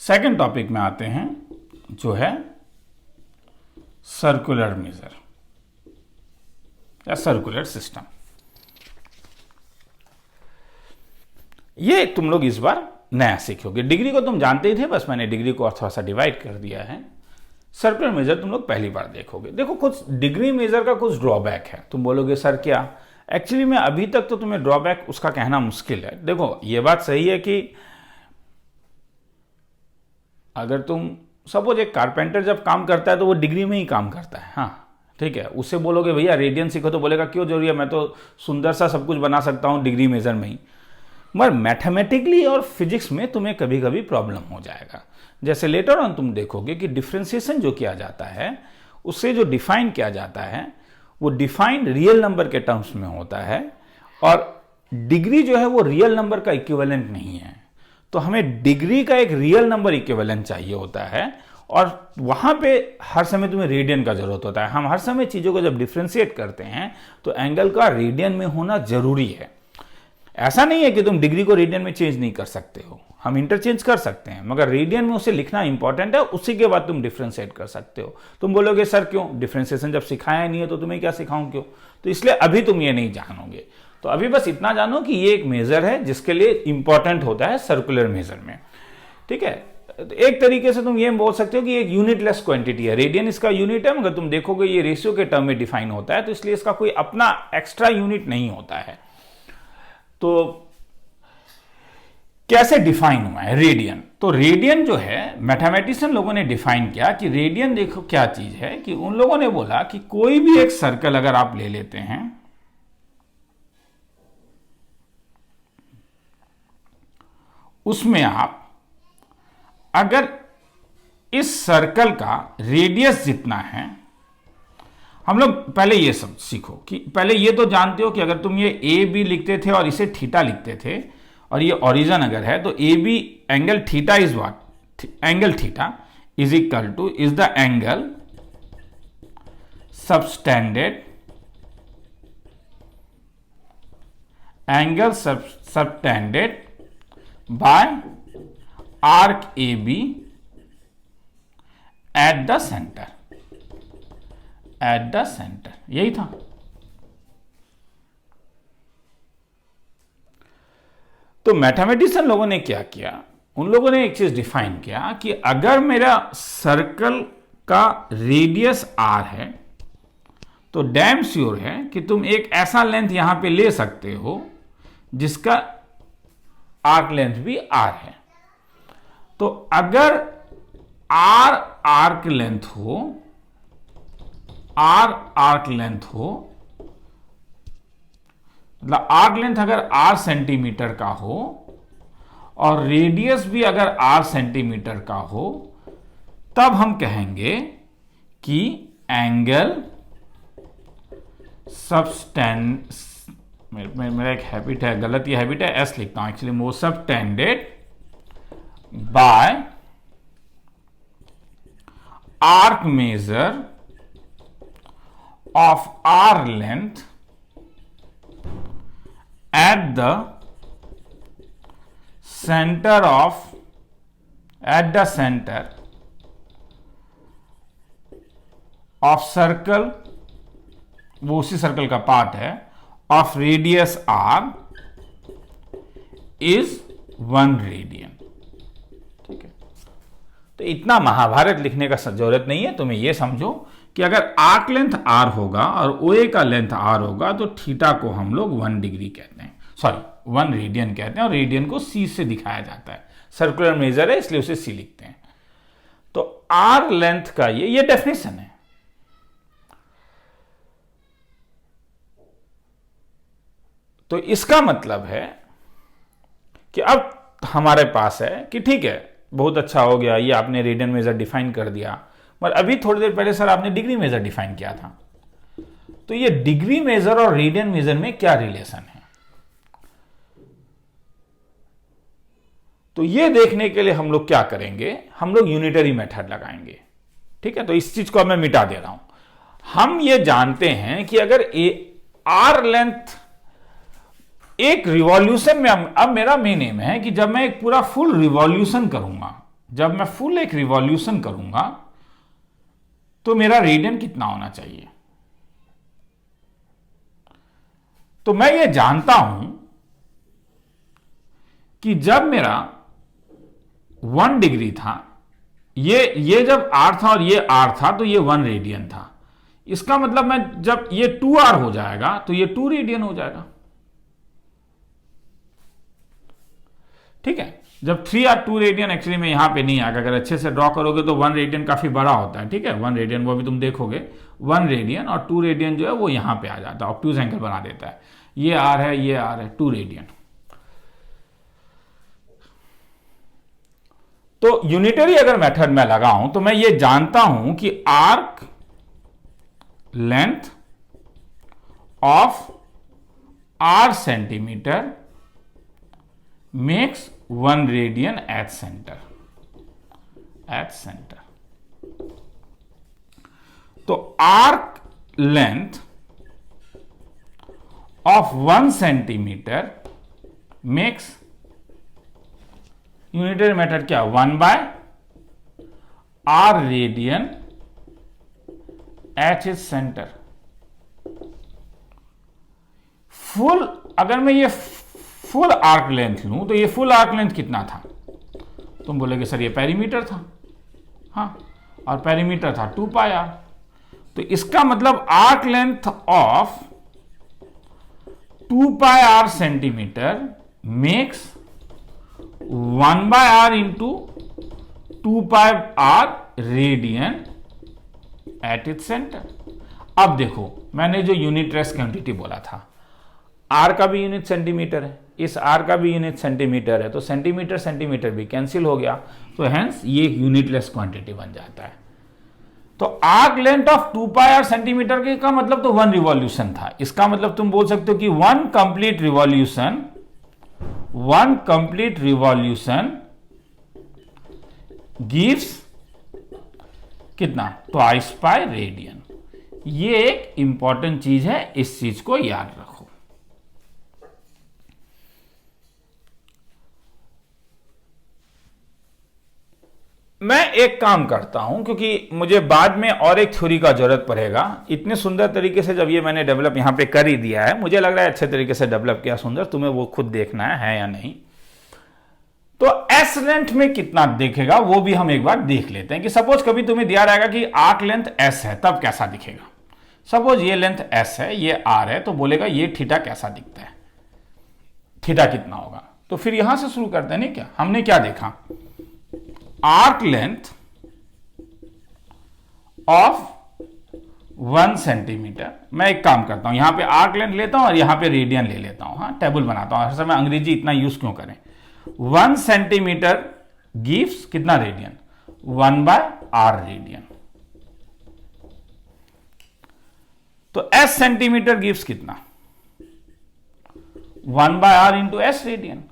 Second topic में आते हैं जो है सर्कुलर मेजर या सर्कुलर सिस्टम। ये तुम लोग इस बार नया सीखोगे। डिग्री को तुम जानते ही थे, बस मैंने डिग्री को और थोड़ा सा डिवाइड कर दिया है। सर्कुलर मेजर तुम लोग पहली बार देखोगे। देखो, कुछ डिग्री मेजर का कुछ ड्रॉबैक है। तुम बोलोगे सर क्या? एक्चुअली में अभी तक तो तुम्हें ड्रॉबैक उसका कहना मुश्किल है। देखो, ये बात सही है कि अगर तुम सपोज एक कारपेंटर जब काम करता है तो वो डिग्री में ही काम करता है। हाँ ठीक है, उससे बोलोगे भैया रेडियन सीखो, तो बोलेगा क्यों जरूरी है, मैं तो सुंदर सा सब कुछ बना सकता हूँ डिग्री मेजर में ही। मगर मैथमेटिकली और फिजिक्स में तुम्हें कभी कभी प्रॉब्लम हो जाएगा। जैसे लेटर ऑन तुम देखोगे कि डिफ्रेंसिएशन जो किया जाता है, उससे जो डिफाइन किया जाता है वो डिफाइंड रियल नंबर के टर्म्स में होता है, और डिग्री जो है वो रियल नंबर का इक्विवेलेंट नहीं है। तो हमें डिग्री का एक रियल नंबर इक्विवेलेंट चाहिए होता है, और वहां पे हर समय तुम्हें रेडियन का जरूरत होता है। हम हर समय चीजों को जब डिफ्रेंशिएट करते हैं तो एंगल का रेडियन में होना जरूरी है। ऐसा नहीं है कि तुम डिग्री को रेडियन में चेंज नहीं कर सकते हो, हम इंटरचेंज कर सकते हैं, मगर रेडियन में उसे लिखना इंपॉर्टेंट है, उसी के बाद तुम डिफ्रेंशिएट कर सकते हो। तुम बोलोगे सर क्यों? डिफ्रेंशिएशन जब सिखाया नहीं है तो तुम्हें क्या सिखाऊं क्यों? तो इसलिए अभी तुम ये नहीं जानोगे। तो अभी बस इतना जानो कि ये एक मेजर है जिसके लिए इंपॉर्टेंट होता है सर्कुलर मेजर में। ठीक है, तो एक तरीके से तुम ये बोल सकते हो कि एक यूनिटलेस क्वांटिटी है। रेडियन इसका यूनिट है, मगर तुम देखोगे ये रेशियो के टर्म में डिफाइन होता है, तो इसलिए इसका कोई अपना एक्स्ट्रा यूनिट नहीं होता है। तो कैसे डिफाइन हुआ है रेडियन? तो रेडियन जो है मैथमेटिशियन लोगों ने डिफाइन किया कि रेडियन देखो क्या चीज है, कि उन लोगों ने बोला कि कोई भी एक सर्कल अगर आप ले लेते हैं, उसमें आप अगर इस सर्कल का रेडियस जितना है, हम लोग पहले ये सब सीखो कि पहले ये तो जानते हो कि अगर तुम ये ए बी लिखते थे और इसे थीटा लिखते थे, और ये ओरिजिन अगर है, तो A B angle theta is what? Angle theta is equal to is the angle subtended by arc A B at the centre. यही था। तो मैथमेटिशियन लोगों ने क्या किया, उन लोगों ने एक चीज डिफाइन किया कि अगर मेरा सर्कल का रेडियस आर है, तो डैम श्योर है कि तुम एक ऐसा लेंथ यहां पे ले सकते हो जिसका आर्क लेंथ भी आर है। तो अगर आर आर्क लेंथ हो, मतलब आर्क लेंथ अगर आर सेंटीमीटर का हो और रेडियस भी अगर आर सेंटीमीटर का हो, तब हम कहेंगे कि एंगल मेरा एक हैबिट है, गलत ये हैबिट है, एस लिखता हूं एक्चुअली, वो subtended by arc measure of r length at the center of circle, वो उसी सर्कल का पार्ट है, of radius r is 1 radian. ठीक है, तो इतना महाभारत लिखने का जरूरत नहीं है। तुम्हें यह समझो कि अगर आर्क लेंथ आर होगा और ओए का लेंथ आर होगा, तो थीटा को हम लोग 1 डिग्री कहते हैं, सॉरी 1 रेडियन कहते हैं, और रेडियन को सी से दिखाया जाता है। सर्कुलर मेजर है इसलिए उसे सी लिखते हैं। तो आर लेंथ का ये डेफिनेशन है। तो इसका मतलब है कि अब हमारे पास है कि ठीक है, बहुत अच्छा हो गया, ये आपने रेडियन मेजर डिफाइन कर दिया, पर अभी थोड़ी देर पहले सर आपने डिग्री मेजर डिफाइन किया था। तो ये डिग्री मेजर और रेडियन मेजर में क्या रिलेशन है? तो ये देखने के लिए हम लोग क्या करेंगे, हम लोग यूनिटरी मेथड लगाएंगे। ठीक है, तो इस चीज को अब मैं मिटा दे रहा हूं। हम ये जानते हैं कि अगर आर लेंथ एक रिवॉल्यूशन में, अब मेरा मेन एम है कि जब मैं एक पूरा फुल रिवॉल्यूशन करूंगा, जब मैं फुल एक रिवॉल्यूशन करूंगा तो मेरा रेडियन कितना होना चाहिए। तो मैं ये जानता हूं कि जब मेरा 1 डिग्री था, ये जब r था और ये r था, तो ये 1 रेडियन था। इसका मतलब मैं जब ये 2r हो जाएगा तो ये 2 रेडियन हो जाएगा। ठीक है, जब 3r 2 रेडियन एक्चुअली में यहां पे नहीं आएगा। अगर अच्छे से ड्रॉ करोगे तो 1 रेडियन काफी बड़ा होता है। ठीक है, 1 रेडियन वो भी तुम देखोगे, 1 रेडियन और 2 रेडियन जो है वो यहां पे आ जाता है, ऑब्ट्यूज एंगल बना देता है। ये r है, ये r है, 2 रेडियन। तो यूनिटरी अगर मेथड में लगाऊं तो मैं ये जानता हूं कि arc length of r centimetre makes 1 radian at center। तो arc length of 1 centimetre makes unitary method क्या, 1/r radian at is centre. Full, अगर मैं ये फुल आर्क लेंथ लूं तो ये फुल आर्क लेंथ कितना था? तुम बोलोगे सर ये पेरीमीटर था। हाँ, और पेरीमीटर था 2πr। तो इसका मतलब arc length of 2πr centimetre makes 1/r into 2πr radian at its centre. अब देखो, मैंने जो यूनिट रेस क्वांटिटी बोला था, r का भी यूनिट सेंटीमीटर है, इस r का भी यूनिट सेंटीमीटर है, तो सेंटीमीटर सेंटीमीटर भी कैंसिल हो गया, तो हेंस ये यूनिटलेस क्वांटिटी बन जाता है। तो arc length of 2πr centimetre का मतलब तो 1 रिवॉल्यूशन था। इसका मतलब तुम बोल सकते हो कि 1 कंप्लीट रिवॉल्यूशन गिव्स कितना, ट्वाइस पाई रेडियन। ये एक इंपॉर्टेंट चीज है, इस चीज को याद रखो। मैं एक काम करता हूं, क्योंकि मुझे बाद में और एक थ्योरी का जरूरत पड़ेगा। इतने सुंदर तरीके से जब ये मैंने डेवलप यहां पे कर ही दिया है, मुझे लग रहा है अच्छे तरीके से डेवलप किया सुंदर, तुम्हें वो खुद देखना है या नहीं। तो एस लेंथ में कितना देखेगा वो भी हम एक बार देख लेते हैं। कि सपोज कभी तुम्हें दिया रहेगा कि आर्क लेंथ एस है, तब कैसा दिखेगा। सपोज ये लेंथ एस है, ये आर है, तो बोलेगा ये थीटा कैसा दिखता है, थीटा कितना होगा। तो फिर यहां से शुरू करते हैं। नहीं, क्या हमने क्या देखा, आर्क लेंथ ऑफ 1 सेंटीमीटर। मैं एक काम करता हूं, यहां पे आर्क लेंथ लेता हूं और यहां पे रेडियन ले लेता हूं। हाँ, टेबल बनाता हूं। हर समय अंग्रेजी इतना यूज क्यों करें। 1 सेंटीमीटर गिव्स कितना रेडियन, 1/r रेडियन। तो s सेंटीमीटर गिव्स कितना, 1/r इंटू s रेडियन।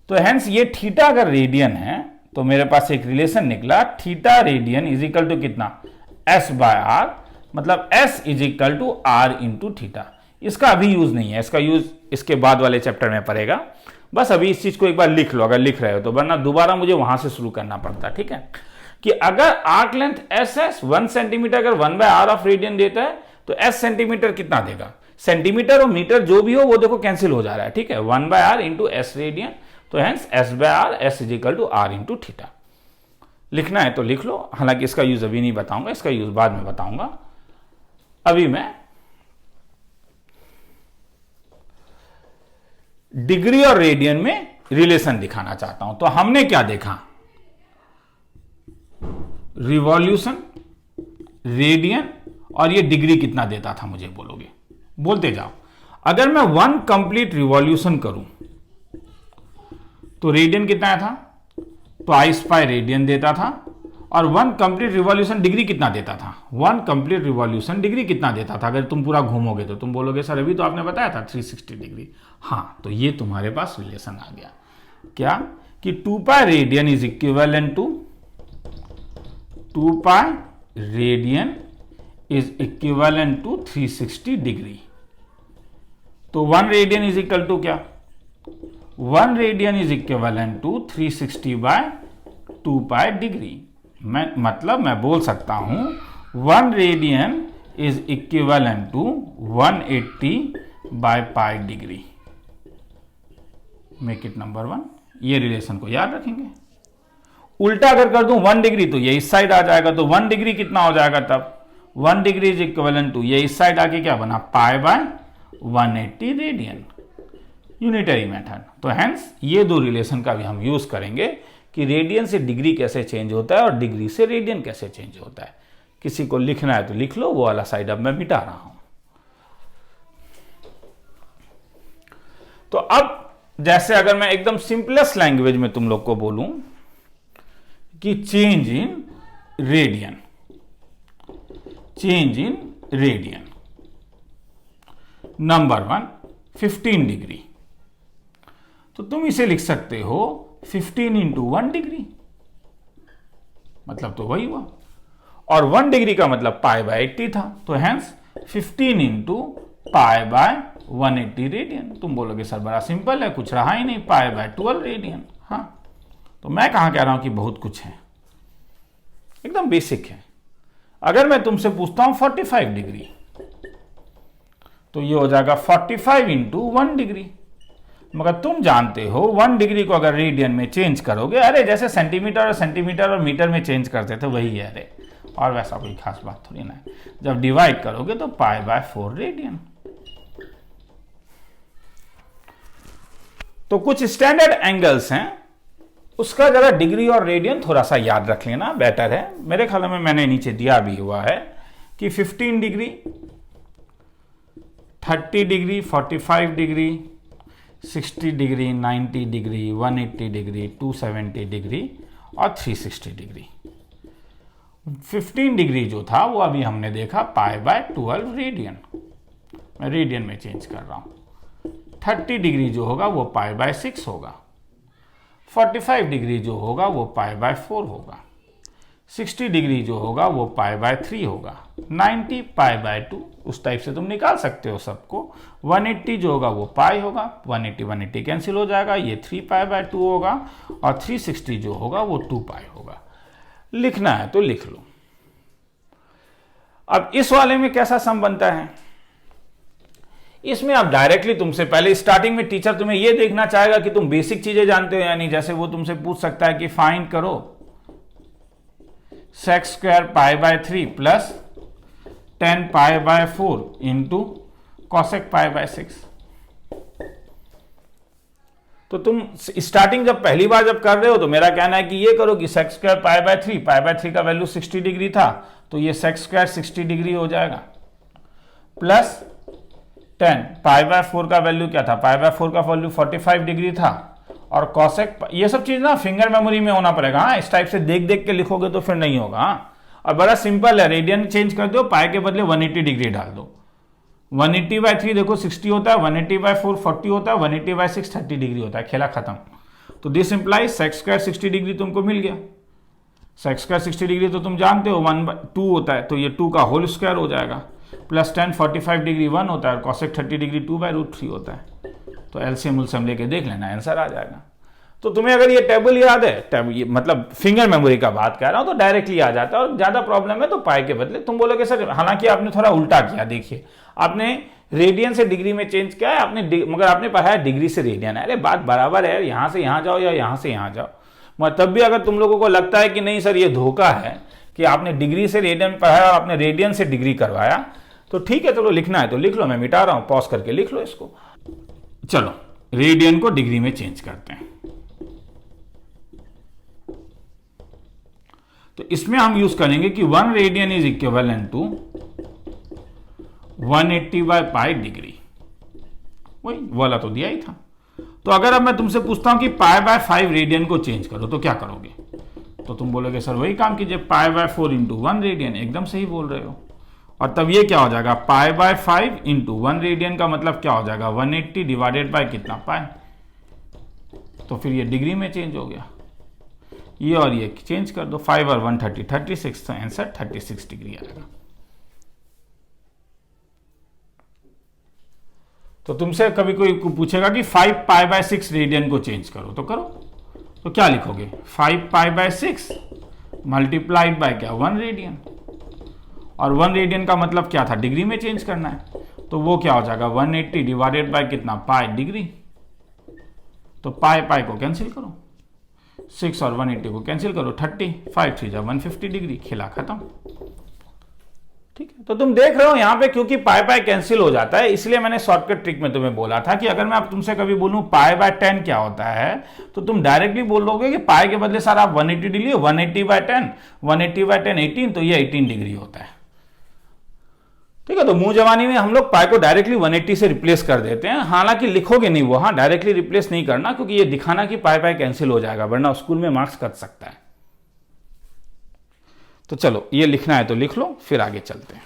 तो हेंस ये थीटा अगर रेडियन है तो मेरे पास एक रिलेशन निकला, theta radian is equal to कितना, s/r, मतलब s is equal to r into theta. इसका अभी यूज नहीं है, इसका यूज इसके बाद वाले चैप्टर में पड़ेगा। बस अभी इस चीज को एक बार लिख लो अगर लिख रहे हो तो, वरना दोबारा मुझे वहां से शुरू करना पड़ता। ठीक है, कि अगर आर्क लेंथ s है, 1 सेंटीमीटर अगर 1/r ऑफ रेडियन देता है तो s सेंटीमीटर कितना देगा, सेंटीमीटर और मीटर जो भी हो वो देखो कैंसिल हो जा रहा है। ठीक है, 1/r इंटू s रेडियन, तो hence s/r, s is equal to r into theta. लिखना है तो लिख लो, हालांकि इसका यूज अभी नहीं बताऊंगा, इसका यूज बाद में बताऊंगा। अभी मैं डिग्री और रेडियन में रिलेशन दिखाना चाहता हूं। तो हमने क्या देखा, रिवॉल्यूशन, रेडियन, और ये डिग्री कितना देता था मुझे बोलोगे, बोलते जाओ। अगर मैं 1 कंप्लीट रिवॉल्यूशन करूं तो रेडियन कितना था, ट्वाइस पाई रेडियन देता था। और 1 कंप्लीट रिवॉल्यूशन डिग्री कितना देता था, 1 कंप्लीट रिवॉल्यूशन डिग्री कितना देता था। अगर तुम पूरा घूमोगे तो तुम बोलोगे सर अभी तो आपने बताया था 360 डिग्री। हाँ, तो ये तुम्हारे पास रिलेशन आ गया क्या, कि 2 pi radian is equivalent to 2 pi radian is equivalent to 360 degree. तो 1 रेडियन इज इक्वल टू क्या, 1 radian is equivalent to 360 by 2 pi degree. मैं बोल सकता हूं 1 radian is equivalent to 180 by pi degree. Make it number 1। ये relation को याद रखेंगे। उल्टा अगर कर दूं 1 डिग्री तो ये इस साइड आ जाएगा, तो 1 डिग्री कितना हो जाएगा तब 1 डिग्री इज इक्विवेलेंट टू ये इस साइड आके क्या बना pi by 180 radian. Unitary method. तो हेंस ये दो रिलेशन का भी हम यूज करेंगे कि रेडियन से डिग्री कैसे चेंज होता है और डिग्री से रेडियन कैसे चेंज होता है। किसी को लिखना है तो लिख लो, वो वाला साइड अब मैं मिटा रहा हूं। तो अब जैसे अगर मैं एकदम सिंपलेस्ट लैंग्वेज में तुम लोग को बोलूं कि change in radian, change in radian number 1 15 degree, तो तुम इसे लिख सकते हो 15 इंटू 1 डिग्री, मतलब तो वही हुआ। और 1 डिग्री का मतलब पाई बाय 80 था, तो hence 15 into pi by 180 radian. तुम बोलोगे सर बड़ा सिंपल है, कुछ रहा ही नहीं, पाई बाय 12 रेडियन। हाँ, तो मैं कहां कह रहा हूं कि बहुत कुछ है, एकदम बेसिक है। अगर मैं तुमसे पूछता हूं 45 डिग्री, तो ये हो जाएगा 45 इंटू 1 डिग्री। मगर तुम जानते हो 1 डिग्री को अगर रेडियन में चेंज करोगे, अरे जैसे सेंटीमीटर और मीटर में चेंज करते थे वही है, अरे और वैसा कोई खास बात थोड़ी ना है। जब डिवाइड करोगे तो पाई बाय 4 रेडियन। तो कुछ स्टैंडर्ड एंगल्स हैं, उसका जरा डिग्री और रेडियन थोड़ा सा याद रख लेना, बेटर है। मेरे ख्याल में मैंने नीचे दिया भी हुआ है कि 15 degree, 30 degree, 45 degree, 60 degree, 90 degree, 180 degree, 270 degree और 360 डिग्री। 15 डिग्री जो था वो अभी हमने देखा पाई बाय 12 रेडियन, मैं रेडियन में चेंज कर रहा हूं। 30 डिग्री जो होगा वो पाई बाय 6 होगा, 45 डिग्री जो होगा वो पाई बाय 4 होगा, 60 डिग्री जो होगा वो पाई बाय 3 होगा, 90 पाई बाय 2, उस टाइप से तुम निकाल सकते हो सबको। 180 जो होगा वो पाई होगा, 180 कैंसिल हो जाएगा, ये 3 पाई बाय 2 होगा, और 360 जो होगा वो 2 पाई होगा। लिखना है तो लिख लो। अब इस वाले में कैसा सम बनता है, इसमें आप डायरेक्टली तुमसे पहले स्टार्टिंग में टीचर तुम्हें यह देखना चाहेगा कि तुम बेसिक चीजें जानते हो, यानी जैसे वो तुमसे पूछ सकता है कि फाइंड करो sec square pi by 3 plus 10 pi by 4 into cosec pi by 6। तो तुम स्टार्टिंग जब पहली बार जब कर रहे हो तो मेरा कहना है कि ये करो कि sec स्क्वायर पाई बाय 3 का वैल्यू 60 डिग्री था, तो ये sec स्क्वायर 60 डिग्री हो जाएगा, प्लस 10 पाई बाय 4 का वैल्यू क्या था, पाई बाय 4 का वैल्यू 45 डिग्री था, और कॉसेक, ये सब चीज ना फिंगर मेमोरी में होना पड़ेगा। हाँ, इस टाइप से देख देख के लिखोगे तो फिर नहीं होगा। हाँ, और बड़ा सिंपल है, रेडियन चेंज कर दो, पाई के बदले 180 डिग्री डाल दो। 180 बाय 3 देखो 60 होता है, 180 बाय 4 40 होता है, 180 बाय 6 30 डिग्री होता है, खेला खत्म। तो this implies sec square 60 degree तुमको मिल गया। सेक स्क्वायर 60 डिग्री तो तुम जानते हो 1/2 होता है, तो ये 2 का होल स्क्वायर हो जाएगा, प्लस 10 45 डिग्री 1 होता है, और कॉसेक 30 डिग्री 2/√3 होता है। तो एलसीएम उलसीएम लेके देख लेना, आंसर आ जाएगा। तो तुम्हें अगर ये टेबल याद है, ये मतलब फिंगर मेमोरी का बात कर रहा हूं, तो डायरेक्टली आ जाता है। और ज्यादा प्रॉब्लम है तो पाई के बदले तुम बोलोगे सर, हालांकि आपने थोड़ा उल्टा किया। देखिए, आपने रेडियन से डिग्री में चेंज किया है, मगर आपने पढ़ा है डिग्री से रेडियन है। अरे बात बराबर है, यहां से यहां जाओ या यहां से यहां जाओ। मगर तब भी अगर तुम लोगों को लगता है कि नहीं सर ये धोखा है कि आपने डिग्री से रेडियन पढ़ा और आपने रेडियन से डिग्री करवाया, तो ठीक है, चलो लिखना है तो लिख लो, मैं मिटा रहा हूं, पॉज करके लिख लो इसको। चलो रेडियन को डिग्री में चेंज करते हैं। तो इसमें हम यूज करेंगे कि 1 radian is equivalent to 180 by pi degree, वही वाला तो दिया ही था। तो अगर अब मैं तुमसे पूछता हूं कि पाई बाय 5 रेडियन को चेंज करो, तो क्या करोगे? तो तुम बोलोगे सर वही काम कीजिए, पाई बाय 4 इंटू 1 रेडियन। एकदम सही बोल रहे हो। और तब ये क्या हो जाएगा, पाई बाय 5 इंटू 1 रेडियन का मतलब क्या हो जाएगा, 180 डिवाइडेड बाय कितना, पाई। तो फिर ये डिग्री में चेंज हो गया, ये और ये चेंज कर दो, 5 और 130 36, तो आंसर 36 डिग्री आएगा। तो तुमसे कभी कोई पूछेगा कि 5 पाई बाय 6 रेडियन को चेंज करो, तो करो। तो क्या लिखोगे, 5 पाई बाय 6 मल्टीप्लाइड बाय क्या, 1 रेडियन। और 1 रेडियन का मतलब क्या था, डिग्री में चेंज करना है, तो वो क्या हो जाएगा 180 डिवाइडेड बाय कितना, पाई डिग्री। तो पाई पाई को कैंसिल करो, 6 और 180 को कैंसिल करो, 30, 5 3 जा 150 डिग्री, खेला खत्म। ठीक है, तो तुम देख रहे हो यहाँ पे क्योंकि पाई पाई कैंसिल हो जाता है, इसलिए मैंने शॉर्टकट ट्रिक में तुम्हें बोला था कि अगर मैं अब तुमसे कभी बोलूं पाई बाय 10 क्या होता है, तो तुम डायरेक्टली बोलोगे कि पाई के बदले सर आप 180 डिग्री, 180 बाय 10, 180 बाय 10 18, तो ये 18 डिग्री होता है। ठीक है, तो मुंह जवानी में हम लोग पाई को डायरेक्टली 180 से रिप्लेस कर देते हैं, हालांकि लिखोगे नहीं वो, हाँ डायरेक्टली रिप्लेस नहीं करना, क्योंकि ये दिखाना कि पाई पाई कैंसिल हो जाएगा, वरना स्कूल में मार्क्स कट सकता है। तो चलो ये लिखना है तो लिख लो, फिर आगे चलते हैं।